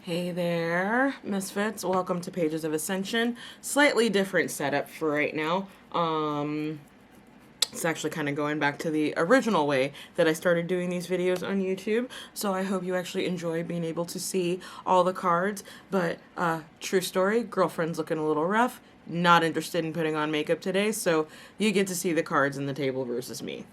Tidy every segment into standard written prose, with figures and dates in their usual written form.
Hey there, Misfits. Welcome to Pages of Ascension. Slightly different setup for right now. It's actually kind of going back to the original way that I started doing these videos on YouTube. So I hope you actually enjoy being able to see all the cards. But true story, girlfriend's looking a little rough. Not interested in putting on makeup today. So you get to see the cards in the table versus me.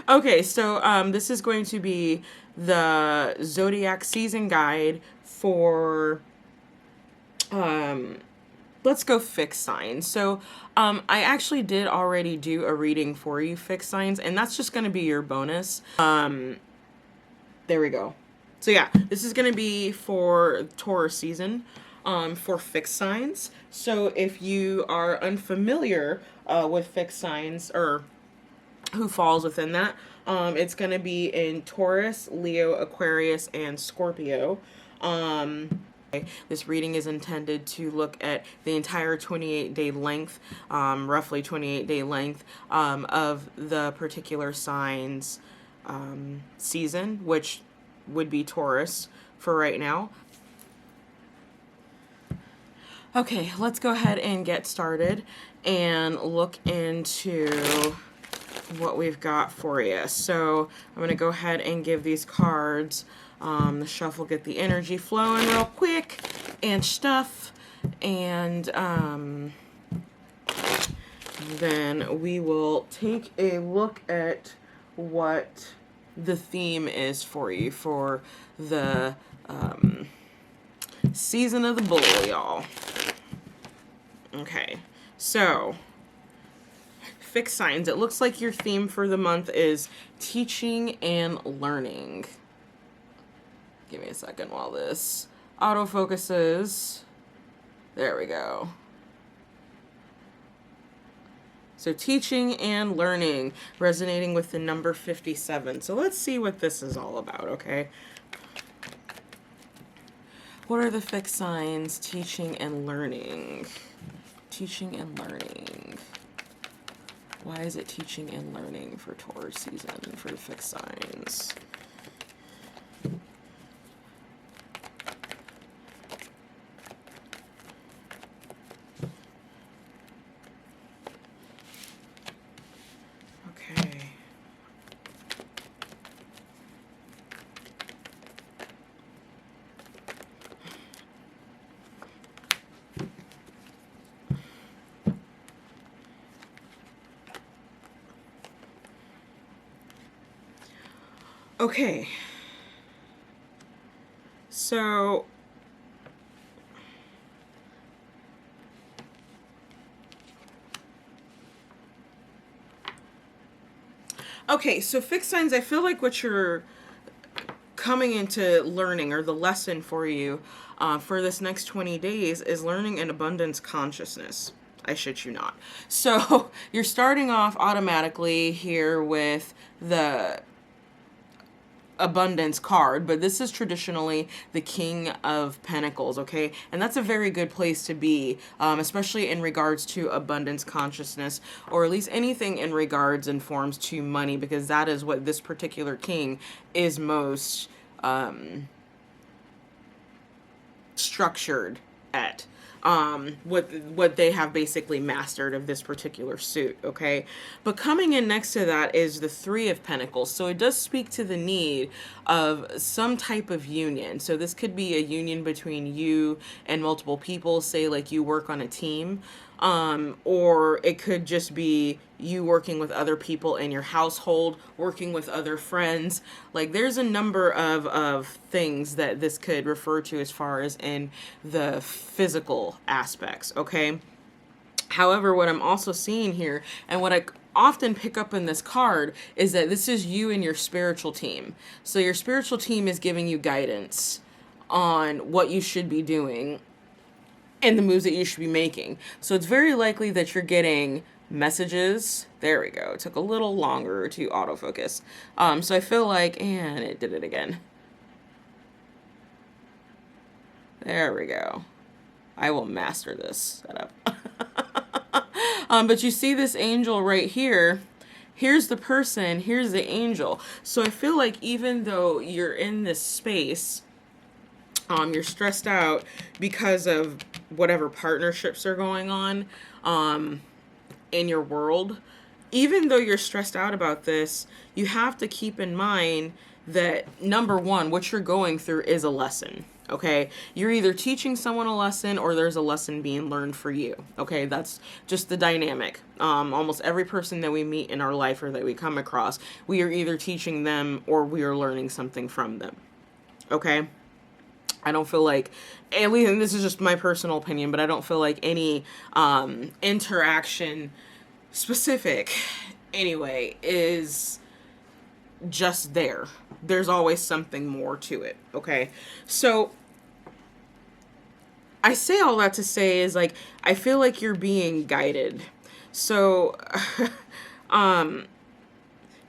Okay, so this is going to be the Zodiac season guide for, let's go fixed signs. So I actually did already do a reading for you, fixed signs, and that's just going to be your bonus. There we go. So yeah, this is going to be for Taurus season for fixed signs. So if you are unfamiliar with fixed signs, or who falls within that, it's going to be in Taurus, Leo, Aquarius, and Scorpio. This reading is intended to look at the entire 28-day length, roughly 28-day length of the particular sign's season, which would be Taurus for right now. Okay, let's go ahead and get started and look into what we've got for you. So I'm going to go ahead and give these cards the shuffle, get the energy flowing real quick and stuff, and then we will take a look at what the theme is for you for the season of the bull, y'all. Okay, so fixed signs. It looks like your theme for the month is teaching and learning. Give me a second while this autofocuses. There we go. So teaching and learning, resonating with the number 57. So let's see what this is all about, okay? What are the fixed signs? Teaching and learning. Teaching and learning. Why is it teaching and learning for Taurus season for the fixed signs? Okay. Okay, so fixed signs, I feel like what you're coming into learning, or the lesson for you for this next 20 days, is learning an abundance consciousness. I shit you not. So you're starting off automatically here with the abundance card, but this is traditionally the King of Pentacles, okay? And that's a very good place to be, especially in regards to abundance consciousness, or at least anything in regards and forms to money, because that is what this particular king is most structured at. What they have basically mastered of this particular suit, okay? But coming in next to that is the Three of Pentacles. So it does speak to the need of some type of union. So this could be a union between you and multiple people, say like you work on a team, or it could just be you working with other people in your household, working with other friends. Like there's a number of things that this could refer to as far as in the physical aspects, okay? However, what I'm also seeing here, and what I often pick up in this card, is that this is you and your spiritual team. So your spiritual team is giving you guidance on what you should be doing and the moves that you should be making. So it's very likely that you're getting messages. There we go. It took a little longer to autofocus. So I feel like, and it did it again. There we go. I will master this setup. But you see this angel right here. Here's the person, here's the angel. So I feel like even though you're in this space You're stressed out because of whatever partnerships are going on in your world. Even though you're stressed out about this, you have to keep in mind that number one, what you're going through is a lesson. Okay, you're either teaching someone a lesson or there's a lesson being learned for you. Okay, that's just the dynamic. Almost every person that we meet in our life or that we come across, we are either teaching them or we are learning something from them. Okay, I don't feel like, at least, and this is just my personal opinion, but I don't feel like any interaction specific anyway is just there. There's always something more to it. Okay, so I say all that to say is like, I feel like you're being guided. So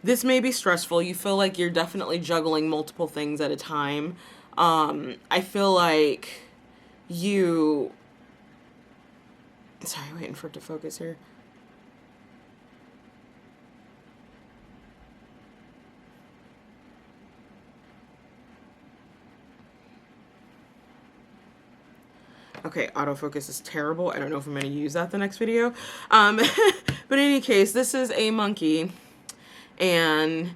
this may be stressful. You feel like you're definitely juggling multiple things at a time. I feel like you, sorry, waiting for it to focus here. Okay, autofocus is terrible. I don't know if I'm going to use that the next video. But in any case, this is a monkey, and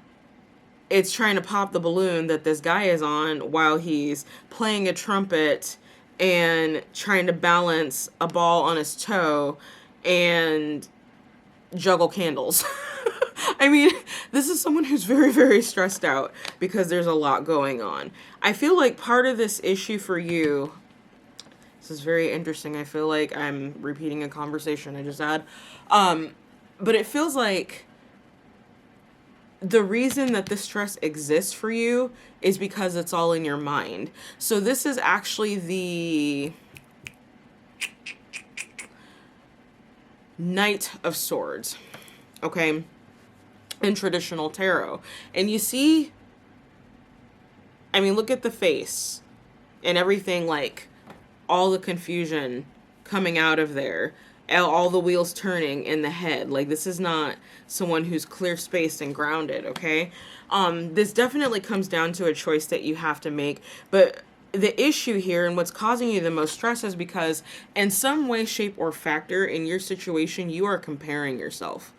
it's trying to pop the balloon that this guy is on while he's playing a trumpet and trying to balance a ball on his toe and juggle candles. I mean, this is someone who's very, very stressed out because there's a lot going on. I feel like part of this issue for you, this is very interesting. I feel like I'm repeating a conversation I just had. But it feels like the reason that this stress exists for you is because it's all in your mind. So this is actually the Knight of Swords, okay, in traditional tarot. And you see, I mean, look at the face and everything, like all the confusion coming out of there, all the wheels turning in the head. Like, this is not someone who's clear spaced and grounded, okay? This definitely comes down to a choice that you have to make. But the issue here and what's causing you the most stress is because in some way, shape, or factor in your situation, you are comparing yourself.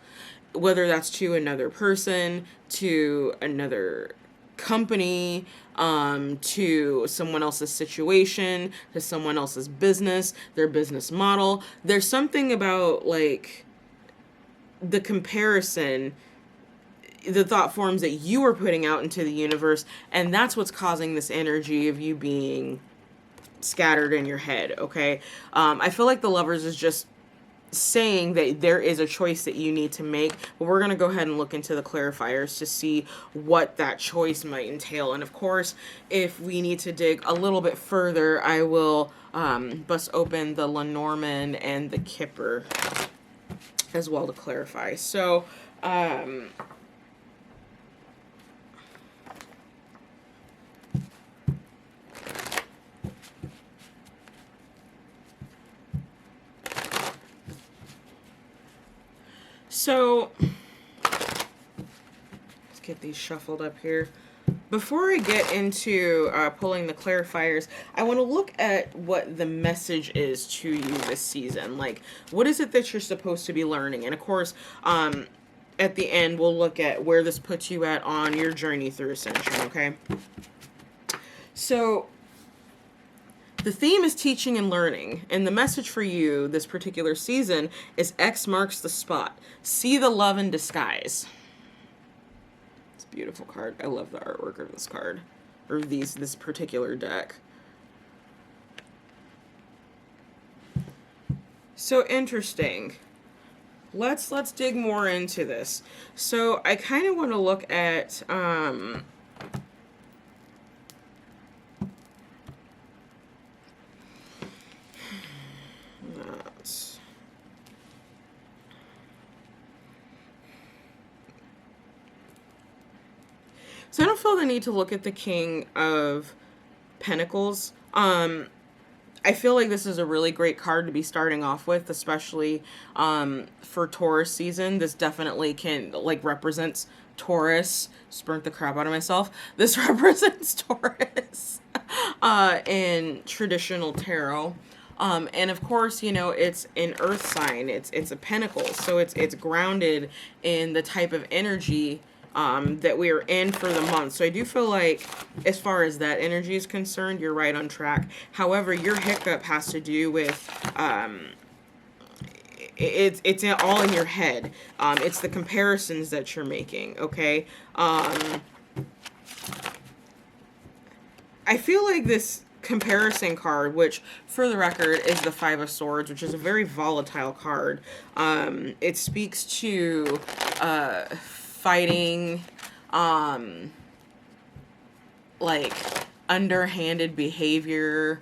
Whether that's to another person, to another company, to someone else's situation, to someone else's business, their business model. There's something about like the comparison, the thought forms that you are putting out into the universe, and that's what's causing this energy of you being scattered in your head, okay? I feel like the Lovers is just saying that there is a choice that you need to make, but we're going to go ahead and look into the clarifiers to see what that choice might entail. And of course, if we need to dig a little bit further, I will bust open the Lenormand and the Kipper as well to clarify. So So, let's get these shuffled up here. Before I get into pulling the clarifiers, I want to look at what the message is to you this season. Like, what is it that you're supposed to be learning? And of course, at the end, we'll look at where this puts you at on your journey through Ascension, okay? So, the theme is teaching and learning, and the message for you this particular season is X marks the spot. See the love in disguise. It's a beautiful card. I love the artwork of this card, or this particular deck. So interesting. Let's dig more into this. So I kind of want to look at so I don't feel the need to look at the King of Pentacles. I I feel like this is a really great card to be starting off with, especially for Taurus season. This definitely can, like, represents Taurus. Burnt the crap out of myself. This represents Taurus in traditional tarot. And of course, you know, it's an earth sign. It's a pentacle. So it's grounded in the type of energy that we are in for the month. So I do feel like, as far as that energy is concerned, you're right on track. However, your hiccup has to do with it's all in your head. It's the comparisons that you're making. Okay. I feel like this comparison card, which for the record is the Five of Swords, which is a very volatile card. It speaks to fighting, like underhanded behavior,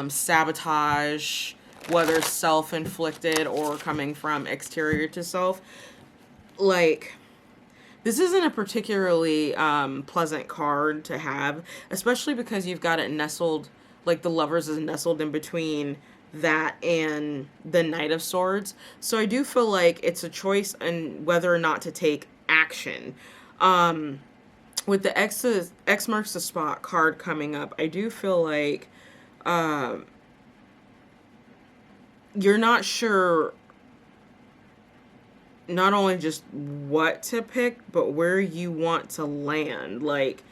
sabotage, whether self-inflicted or coming from exterior to self. Like, this isn't a particularly pleasant card to have, especially because you've got it nestled, like the Lovers is nestled in between that and the Knight of Swords. So I do feel like it's a choice on whether or not to take action. With the X marks the spot card coming up, I do feel like you're not sure not only just what to pick, but where you want to land. Like,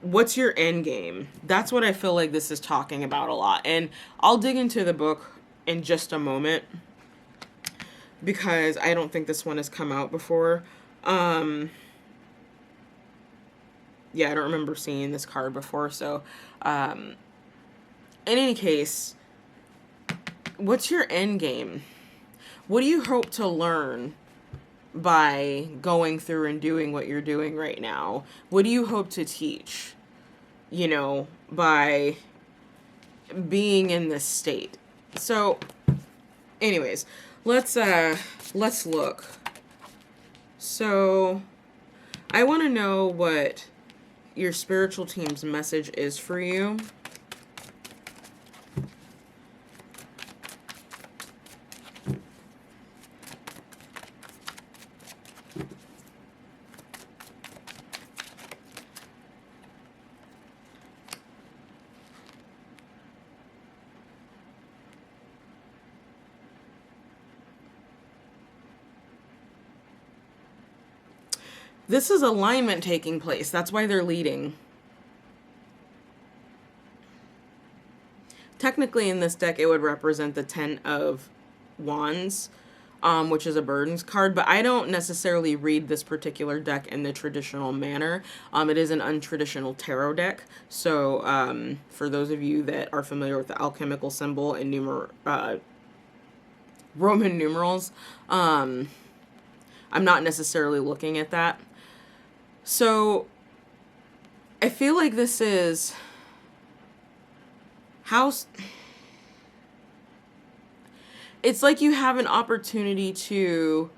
what's your end game? That's what I feel like this is talking about a lot. And I'll dig into the book in just a moment, because I don't think this one has come out before. Yeah, I don't remember seeing this card before. So, in any case, what's your end game? What do you hope to learn by going through and doing what you're doing right now? What do you hope to teach, you know, by being in this state? So, anyways, let's look. So, I want to know what your spiritual team's message is for you. This is alignment taking place. That's why they're leading. Technically, in this deck, it would represent the Ten of Wands, which is a burdens card. But I don't necessarily read this particular deck in the traditional manner. It is an untraditional tarot deck. So for those of you that are familiar with the alchemical symbol and Roman numerals, I'm not necessarily looking at that. So I feel like this is it's like you have an opportunity to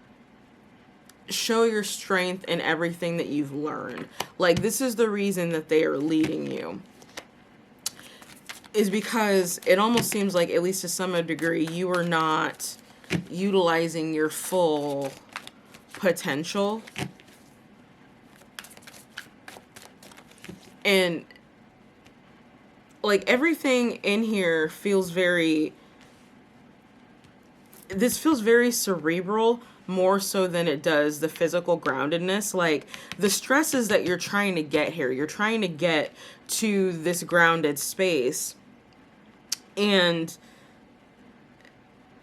show your strength in everything that you've learned. Like, this is the reason that they are leading you, is because it almost seems like, at least to some degree, you are not utilizing your full potential. And like, everything in here feels this feels very cerebral, more so than it does the physical groundedness. Like, the stresses that you're trying to get here, you're trying to get to this grounded space, and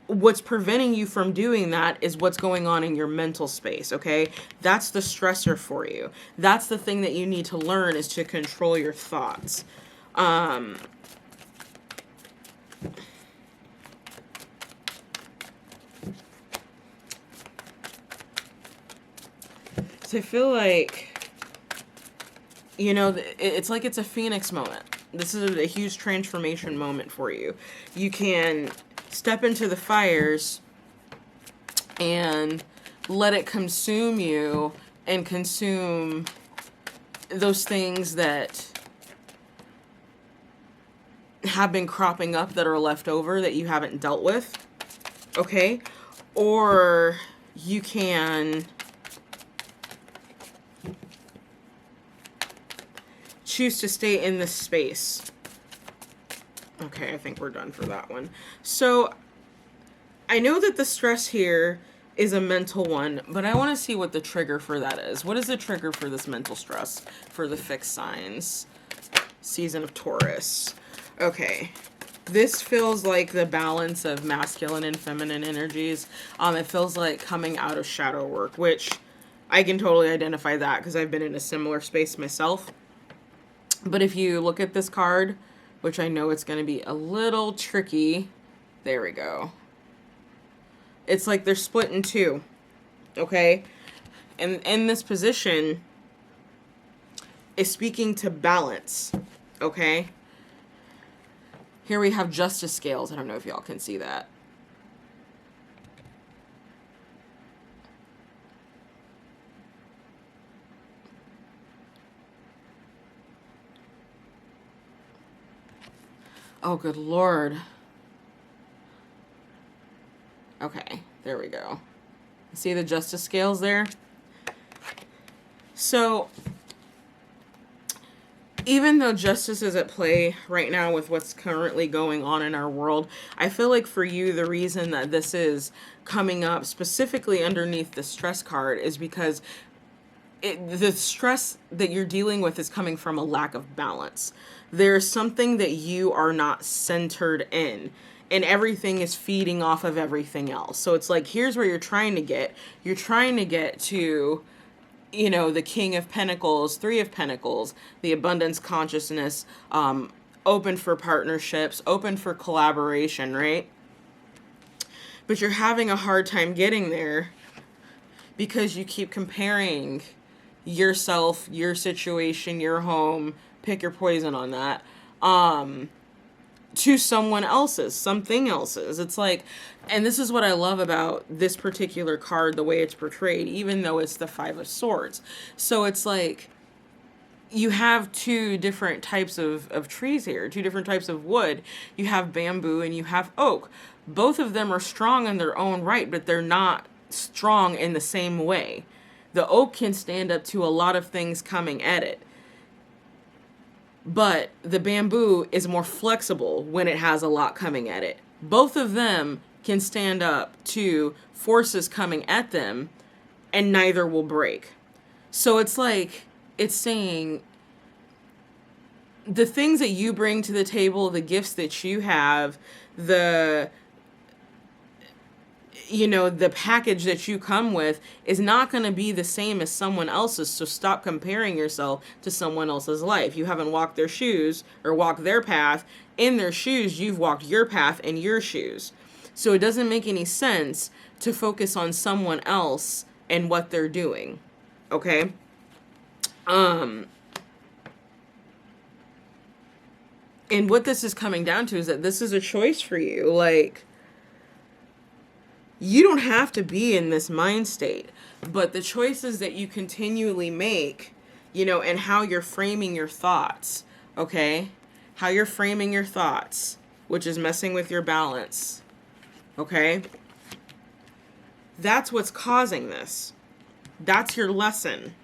what's preventing you from doing that is what's going on in your mental space, okay? That's the stressor for you. That's the thing that you need to learn, is to control your thoughts. So I feel like, you know, it's like it's a phoenix moment. This is a huge transformation moment for you. You can step into the fires and let it consume you, and consume those things that have been cropping up that are left over that you haven't dealt with, okay? Or you can choose to stay in this space. Okay, I think we're done for that one. So I know that the stress here is a mental one, but I want to see what the trigger for that is. What is the trigger for this mental stress for the fixed signs? Season of Taurus. Okay. This feels like the balance of masculine and feminine energies. It feels like coming out of shadow work, which I can totally identify that because I've been in a similar space myself. But if you look at this card, which I know it's going to be a little tricky. There we go. It's like they're split in two. Okay? And in this position is speaking to balance. Okay? Here we have justice scales. I don't know if y'all can see that. Oh, good Lord. Okay, there we go. See the justice scales there? So, even though justice is at play right now with what's currently going on in our world, I feel like for you, the reason that this is coming up specifically underneath the stress card is because the stress that you're dealing with is coming from a lack of balance. There's something that you are not centered in, and everything is feeding off of everything else. So it's like, here's where you're trying to get. You're trying to get to, you know, the King of Pentacles, Three of Pentacles, the abundance consciousness, open for partnerships, open for collaboration, right? But you're having a hard time getting there because you keep comparing yourself, your situation, your home, pick your poison on that, to someone else's, something else's. It's like, and this is what I love about this particular card, the way it's portrayed, even though it's the Five of Swords. So it's like, you have two different types of trees here, two different types of wood. You have bamboo and you have oak. Both of them are strong in their own right, but they're not strong in the same way. The oak can stand up to a lot of things coming at it, but the bamboo is more flexible when it has a lot coming at it. Both of them can stand up to forces coming at them, and neither will break. So it's like, it's saying the things that you bring to the table, the gifts that you have, the package that you come with is not going to be the same as someone else's. So stop comparing yourself to someone else's life. You haven't walked their shoes or walked their path. In their shoes, you've walked your path in your shoes. So it doesn't make any sense to focus on someone else and what they're doing. Okay? And what this is coming down to is that this is a choice for you. Like, you don't have to be in this mind state, but the choices that you continually make, and how you're framing your thoughts, okay? How you're framing your thoughts, which is messing with your balance, okay? That's what's causing this. That's your lesson.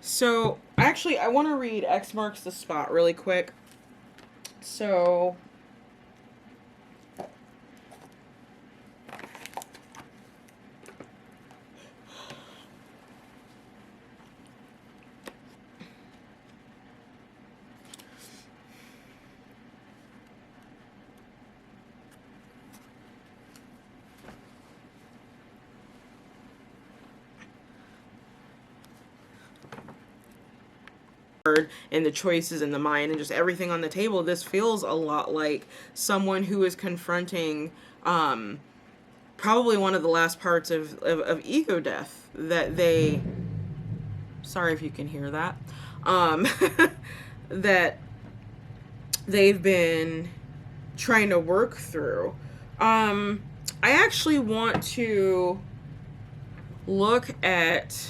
So, actually, I want to read X marks the spot really quick. So, and the choices in the mind and just everything on the table, this feels a lot like someone who is confronting probably one of the last parts of ego death that they, sorry if you can hear that, that they've been trying to work through. I actually want to look at,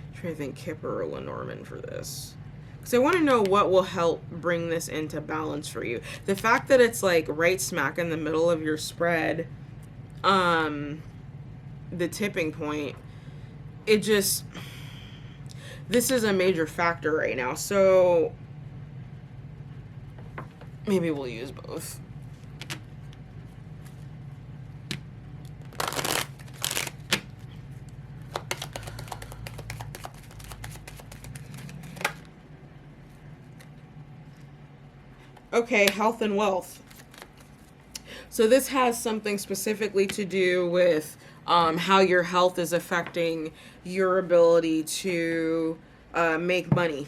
I'm trying to think Kipper or Lenormand for this, So I want to know what will help bring this into balance for you. The fact that it's like right smack in the middle of your spread, the tipping point, it just, this is a major factor right now. So maybe we'll use both. Okay, health and wealth. So this has something specifically to do with how your health is affecting your ability to make money.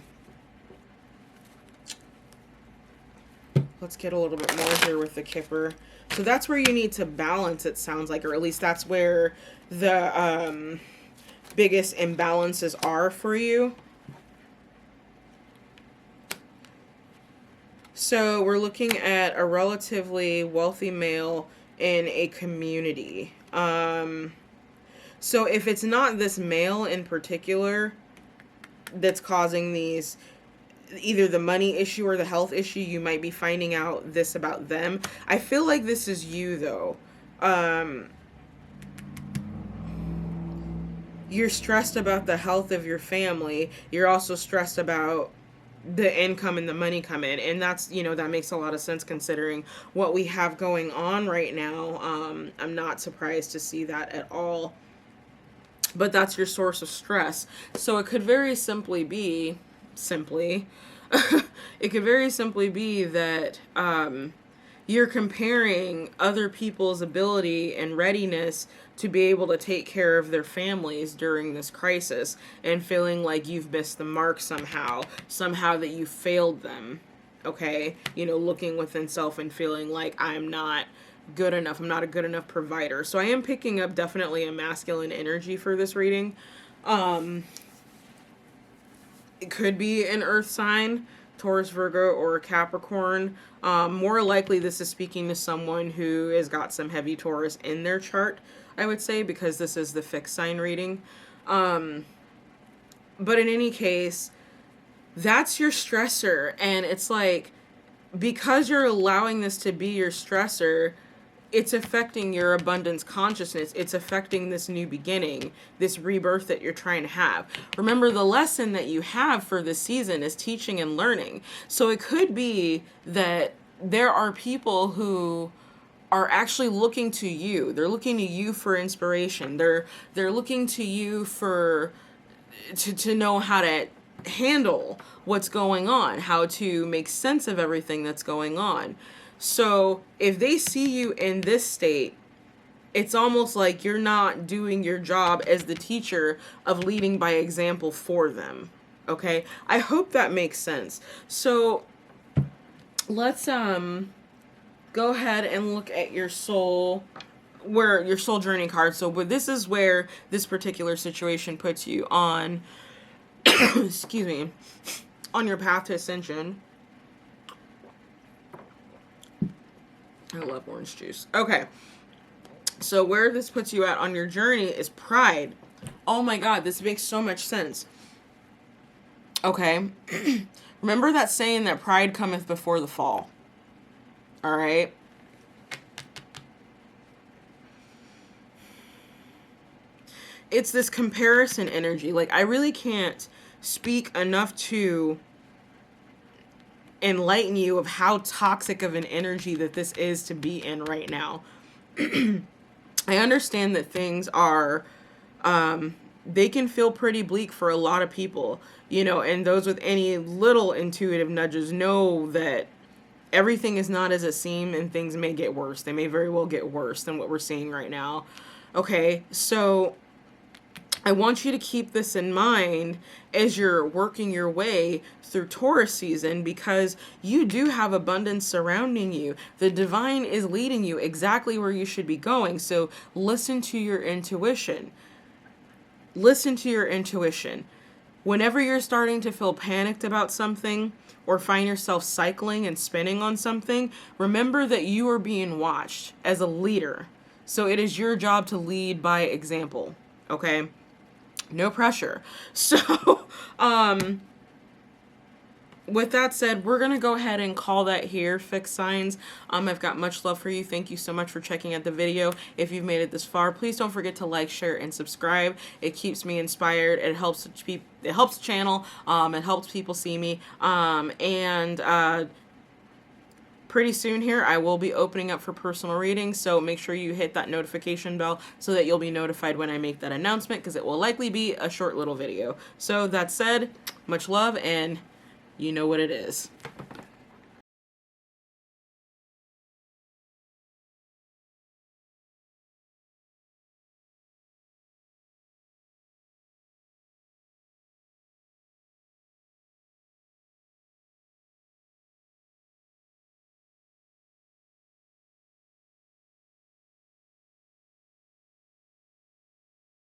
Let's get a little bit more here with the Kipper. So that's where you need to balance, it sounds like, or at least that's where the biggest imbalances are for you. So we're looking at a relatively wealthy male in a community. So if it's not this male in particular that's causing these, either the money issue or the health issue, you might be finding out this about them. I feel like this is you, though. You're stressed about the health of your family. You're also stressed about the income and the money come in, and that's, you know, that makes a lot of sense considering what we have going on right now. I'm not surprised to see that at all, but that's your source of stress. So it could very simply be it could very simply be that you're comparing other people's ability and readiness to be able to take care of their families during this crisis and feeling like you've missed the mark somehow that you failed them. Okay, you know, looking within self and feeling like I'm not good enough, I'm not a good enough provider. So I am picking up definitely a masculine energy for this reading. It could be an earth sign, Taurus, Virgo, or Capricorn. More likely this is speaking to someone who has got some heavy Taurus in their chart, I would say, because this is the fixed sign reading. But in any case, that's your stressor. And it's like, because you're allowing this to be your stressor, it's affecting your abundance consciousness. It's affecting this new beginning, this rebirth that you're trying to have. Remember, the lesson that you have for this season is teaching and learning. So it could be that there are people who are actually looking to you. They're looking to you for inspiration. They're looking to you for to know how to handle what's going on, how to make sense of everything that's going on. So if they see you in this state, it's almost like you're not doing your job as the teacher of leading by example for them. Okay? I hope that makes sense. So let's go ahead and look at your soul, where your soul journey card. So but this is where this particular situation puts you on excuse me, on your path to ascension. I love orange juice. Okay. So where this puts you at on your journey is pride. Oh my God, this makes so much sense. Okay. Remember that saying that pride cometh before the fall. All right. It's this comparison energy. Like, I really can't speak enough to enlighten you of how toxic of an energy that this is to be in right now. I understand that things are, they can feel pretty bleak for a lot of people, you know, and those with any little intuitive nudges know that everything is not as it seems and things may get worse. They may very well get worse than what we're seeing right now. Okay, so I want you to keep this in mind as you're working your way through Taurus season, because you do have abundance surrounding you. The divine is leading you exactly where you should be going. So listen to your intuition. Listen to your intuition. Whenever you're starting to feel panicked about something or find yourself cycling and spinning on something, remember that you are being watched as a leader. So it is your job to lead by example. Okay? No pressure. So, with that said, we're going to go ahead and call that here, fixed signs. I've got much love for you. Thank you so much for checking out the video. If you've made it this far, please don't forget to like, share, and subscribe. It keeps me inspired. It helps the channel. It helps people see me. Pretty soon here, I will be opening up for personal readings, so make sure you hit that notification bell so that you'll be notified when I make that announcement, because it will likely be a short little video. So that said, much love, and you know what it is.